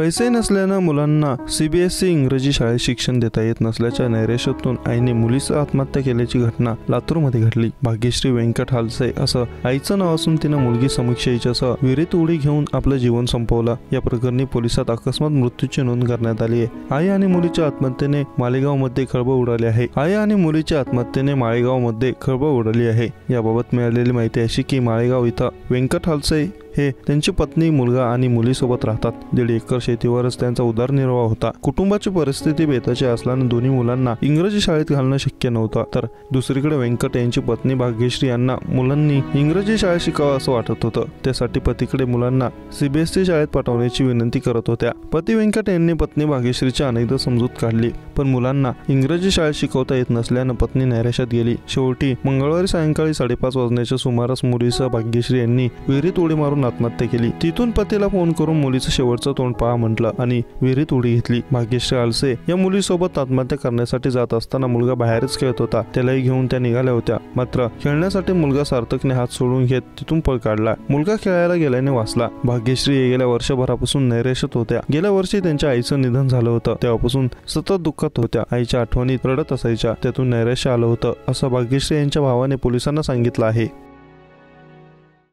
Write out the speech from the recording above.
पैसे नसल्यानं मुलांना सीबीएसई इंग्रजी शाळेत शिक्षण देता येत नसल्याच्या नैराश्यातून आईने मुलीची आत्महत्या केल्याची घटना लातूरमध्ये घडली। भाग्यश्री व्यंकट हालसे असं आईचं नाव असून तिनं मुलगी समीक्षेच्यासह विहिरीत उडी घेऊन आपलं जीवन संपवलं। या प्रकरणी पोलिसात अकस्मात मृत्यूची नोंद करण्यात आली आहे। आई आणि मुलीच्या आत्महत्येने मालेगावमध्ये खळबळ उडाली आहे। आई आणि मुलीच्या आत्महत्येने मालेगावमध्ये खळबळ उडाली आहे। याबाबत मिळालेली माहिती अशी की मालेगाव इथं व्यंकट हालसे हे त्यांची पत्नी, मुलगा आणि मुलीसोबत राहतात। 1.5 एकर शेतीवरच त्यांचा उदरनिर्वाह होता। कुटुंबाची परिस्थिती बेताची असल्याने दोन्ही मुलांना इंग्रजी शाळेत घालणं शक्य नव्हतं। तर दुसरीकडे व्यंकट यांची पत्नी भाग्यश्री यांना मुलांनी इंग्रजी शाळेत शिकावं असं वाटत होतं। त्यासाठी पतीकडे मुलांना सीबीएसई शाळेत पाठवण्याची विनंती करत होत्या। पती व्यंकट यांनी पत्नी भाग्यश्रीची अनेकदा समजूत काढली, पण मुलांना इंग्रजी शाळेत शिकवता येत नसल्यानं पत्नी नैराश्यात गेली। शेवटी मंगळवारी सायंकाळी 5:30 वाजण्याच्या सुमारास मुलीसह भाग्यश्री यांनी विहिरीत उडी मारून आत्महत्या केली। तिथून पतीला फोन करून मुलीचं शेवटचं तोंड पहा म्हटलं आणि विहिरीत उडी घेतली। भाग्यश्री हालसे या मुलीसोबत आत्महत्या करण्यासाठी जात असताना मुलगा बाहेरच खेळत होता, त्यालाही घेऊन त्या निघाल्या होत्या। मात्र खेळण्यासाठी मुलगा सार्थकने हात सोडून घेत तिथून पळ काढला। मुलगा खेळायला गेल्याने वाचला। भाग्यश्री गेल्या वर्षभरापासून नैराश्यात होत्या। गेल्या वर्षी त्यांच्या आईचं निधन झालं होतं, तेव्हापासून सतत दुःखात होत्या। आईच्या आठवणीत रडत असायच्या, त्यातून नैराश्य आलं होतं असं भाग्यश्री यांच्या भावाने पोलिसांना सांगितलं आहे।